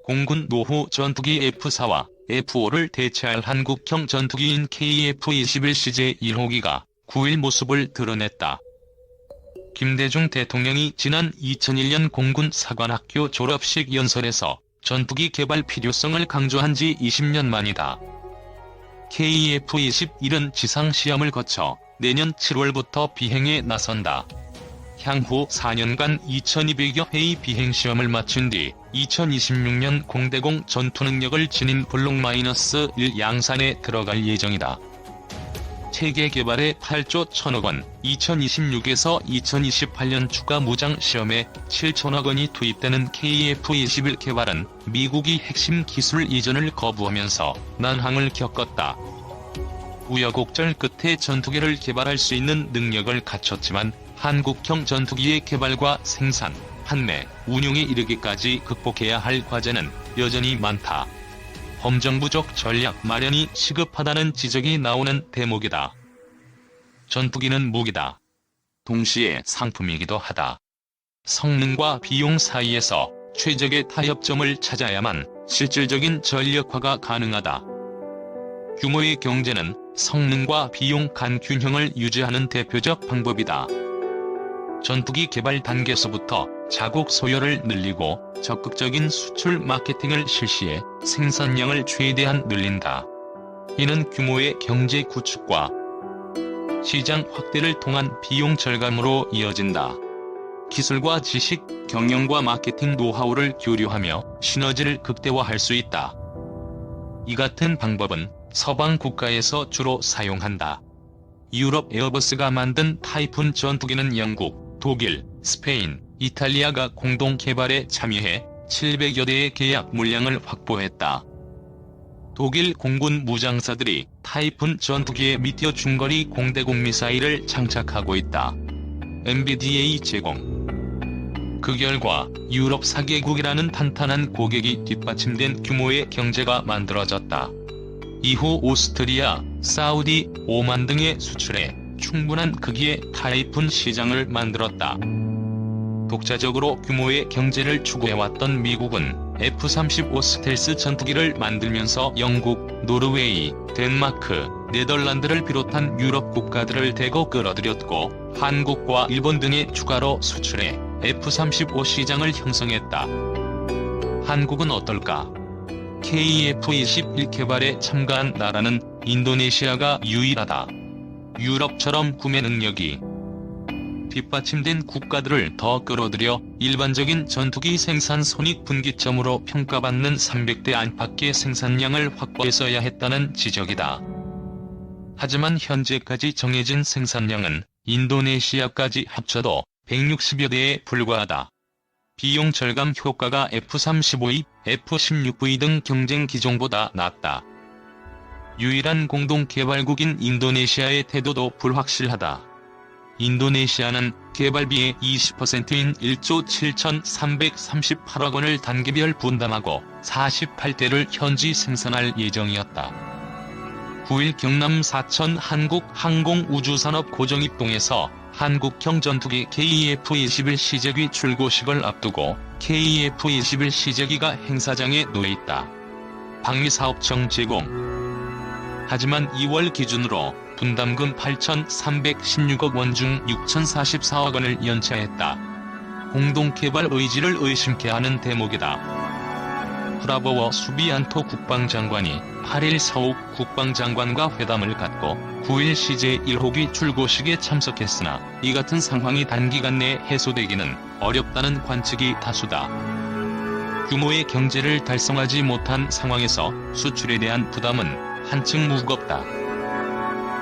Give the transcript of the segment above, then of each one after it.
공군 노후 전투기 F-4와 F-5를 대체할 한국형 전투기인 KF-21 CJ-1호기가 9일 모습을 드러냈다. 김대중 대통령이 지난 2001년 공군 사관학교 졸업식 연설에서 전투기 개발 필요성을 강조한 지 20년 만이다. KF-21은 지상시험을 거쳐 내년 7월부터 비행에 나선다. 향후 4년간 2200여 회의 비행시험을 마친 뒤 2026년 공대공 전투능력을 지닌 블록-1 양산에 들어갈 예정이다. 체계 개발에 8조 1000억 원, 2026에서 2028년 추가 무장 시험에 7천억 원이 투입되는 KF-21 개발은 미국이 핵심 기술 이전을 거부하면서 난항을 겪었다. 우여곡절 끝에 전투기를 개발할 수 있는 능력을 갖췄지만 한국형 전투기의 개발과 생산, 판매, 운용에 이르기까지 극복해야 할 과제는 여전히 많다. 범정부적 전략 마련이 시급하다는 지적이 나오는 대목이다. 전투기는 무기다. 동시에 상품이기도 하다. 성능과 비용 사이에서 최적의 타협점을 찾아야만 실질적인 전력화가 가능하다. 규모의 경제는 성능과 비용 간 균형을 유지하는 대표적 방법이다. 전투기 개발 단계에서부터 자국 소요를 늘리고 적극적인 수출 마케팅을 실시해 생산량을 최대한 늘린다. 이는 규모의 경제 구축과 시장 확대를 통한 비용 절감으로 이어진다. 기술과 지식, 경영과 마케팅 노하우를 교류하며 시너지를 극대화할 수 있다. 이 같은 방법은 서방 국가에서 주로 사용한다. 유럽 에어버스가 만든 타이푼 전투기는 영국, 독일, 스페인, 이탈리아가 공동 개발에 참여해 700여 대의 계약 물량을 확보했다. 독일 공군 무장사들이 타이푼 전투기에 미디어 중거리 공대공 미사일을 장착하고 있다. MBDA 제공. 그 결과 유럽 4개국이라는 탄탄한 고객이 뒷받침된 규모의 경제가 만들어졌다. 이후 오스트리아, 사우디, 오만 등에 수출해 충분한 크기의 타이푼 시장을 만들었다. 독자적으로 규모의 경제를 추구해왔던 미국은 F-35 스텔스 전투기를 만들면서 영국, 노르웨이, 덴마크, 네덜란드를 비롯한 유럽 국가들을 대거 끌어들였고 한국과 일본 등에 추가로 수출해 F-35 시장을 형성했다. 한국은 어떨까? KF-21 개발에 참가한 나라는 인도네시아가 유일하다. 유럽처럼 구매 능력이 뒷받침된 국가들을 더 끌어들여 일반적인 전투기 생산 손익분기점으로 평가받는 300대 안팎의 생산량을 확보했어야 했다는 지적이다. 하지만 현재까지 정해진 생산량은 인도네시아까지 합쳐도 160여 대에 불과하다. 비용 절감 효과가 F-35E, F-16V 등 경쟁 기종보다 낮다. 유일한 공동 개발국인 인도네시아의 태도도 불확실하다. 인도네시아는 개발비의 20%인 1조 7,338억 원을 단계별 분담하고 48대를 현지 생산할 예정이었다. 9일 경남 사천 한국항공우주산업 고정입동에서 한국형 전투기 KF-21 시제기 출고식을 앞두고 KF-21 시제기가 행사장에 놓여있다. 방위사업청 제공. 하지만 2월 기준으로 분담금 8,316억 원 중 6,044억 원을 연체했다. 공동개발 의지를 의심케 하는 대목이다. 브라보워 수비안토 국방장관이 8일 서욱 국방장관과 회담을 갖고 9일 CJ-1호기 출고식에 참석했으나 이 같은 상황이 단기간 내 해소되기는 어렵다는 관측이 다수다. 규모의 경제를 달성하지 못한 상황에서 수출에 대한 부담은 한층 무겁다.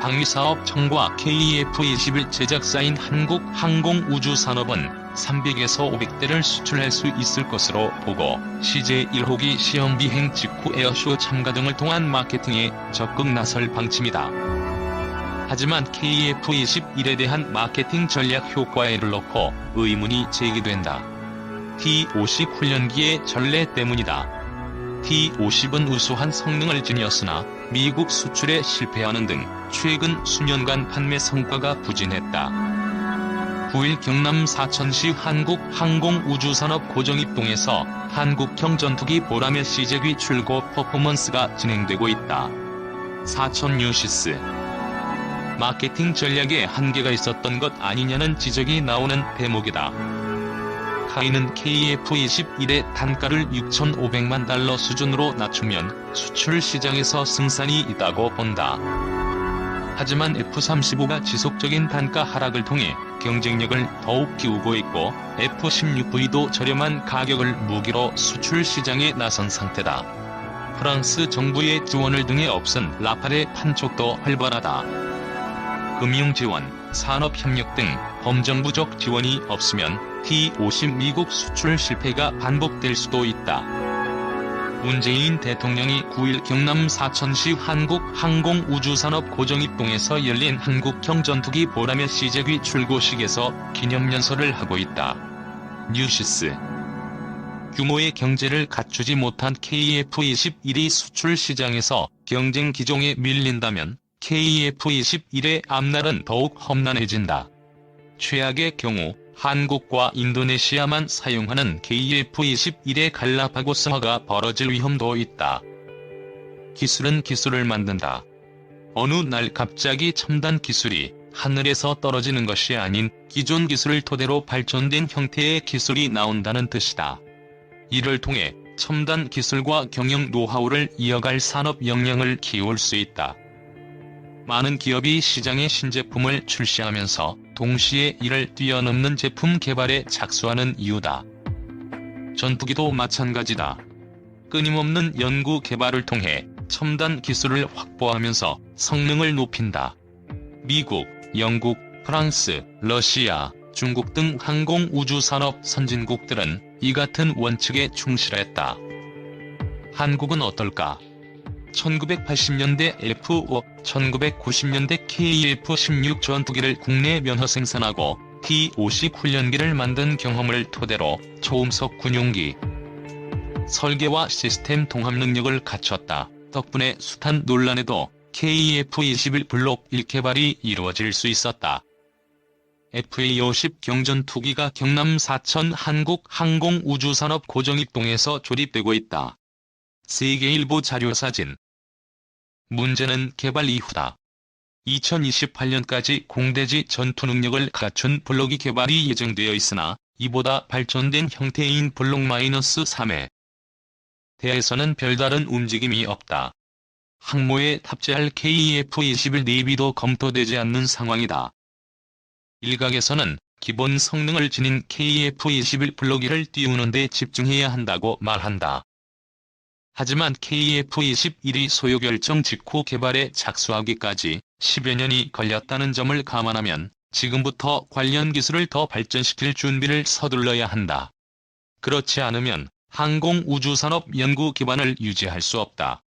방위사업청과 KF-21 제작사인 한국항공우주산업은 300에서 500대를 수출할 수 있을 것으로 보고 CJ-1호기 시험 비행 직후 에어쇼 참가 등을 통한 마케팅에 적극 나설 방침이다. 하지만 KF-21에 대한 마케팅 전략 효과를 놓고 의문이 제기된다. T-50 훈련기의 전례 때문이다. T-50은 우수한 성능을 지녔으나 미국 수출에 실패하는 등 최근 수년간 판매 성과가 부진했다. 9일 경남 사천시 한국항공우주산업 고정입동에서 한국형 전투기 보라매 시제기 출고 퍼포먼스가 진행되고 있다. 사천 뉴시스. 마케팅 전략에 한계가 있었던 것 아니냐는 지적이 나오는 대목이다. 카이는 KF-21의 단가를 6,500만 달러 수준으로 낮추면 수출 시장에서 승산이 있다고 본다. 하지만 F-35가 지속적인 단가 하락을 통해 경쟁력을 더욱 키우고 있고 F-16V도 저렴한 가격을 무기로 수출 시장에 나선 상태다. 프랑스 정부의 지원을 등에 없은 라팔의 판촉도 활발하다. 금융지원, 산업협력 등 범정부적 지원이 없으면 T-50 미국 수출 실패가 반복될 수도 있다. 문재인 대통령이 9일 경남 사천시 한국항공우주산업 고정입동에서 열린 한국형 전투기 보라매 시제기 출고식에서 기념연설을 하고 있다. 뉴시스. 규모의 경제를 갖추지 못한 KF-21이 수출 시장에서 경쟁 기종에 밀린다면 KF-21의 앞날은 더욱 험난해진다. 최악의 경우 한국과 인도네시아만 사용하는 KF-21의 갈라파고스화가 벌어질 위험도 있다. 기술은 기술을 만든다. 어느 날 갑자기 첨단 기술이 하늘에서 떨어지는 것이 아닌 기존 기술을 토대로 발전된 형태의 기술이 나온다는 뜻이다. 이를 통해 첨단 기술과 경영 노하우를 이어갈 산업 역량을 키울 수 있다. 많은 기업이 시장에 신제품을 출시하면서 동시에 이를 뛰어넘는 제품 개발에 착수하는 이유다. 전투기도 마찬가지다. 끊임없는 연구 개발을 통해 첨단 기술을 확보하면서 성능을 높인다. 미국, 영국, 프랑스, 러시아, 중국 등 항공우주산업 선진국들은 이 같은 원칙에 충실했다. 한국은 어떨까? 1980년대 F-5, 1990년대 KF-16 전투기를 국내 면허 생산하고 T-50 훈련기를 만든 경험을 토대로 초음속 군용기 설계와 시스템 통합 능력을 갖췄다. 덕분에 숱한 논란에도 KF-21 블록 1 개발이 이루어질 수 있었다. FA-50 경전투기가 경남 사천 한국항공우주산업 고정입동에서 조립되고 있다. 세계일보 자료사진. 문제는 개발 이후다. 2028년까지 공대지 전투 능력을 갖춘 블록이 개발이 예정되어 있으나 이보다 발전된 형태인 블록 -3에 대해서는 별다른 움직임이 없다. 항모에 탑재할 KF-21 내비도 검토되지 않는 상황이다. 일각에서는 기본 성능을 지닌 KF-21 블록 1을 띄우는 데 집중해야 한다고 말한다. 하지만 KF-21이 소요 결정 직후 개발에 착수하기까지 10여 년이 걸렸다는 점을 감안하면 지금부터 관련 기술을 더 발전시킬 준비를 서둘러야 한다. 그렇지 않으면 항공우주산업 연구 기반을 유지할 수 없다.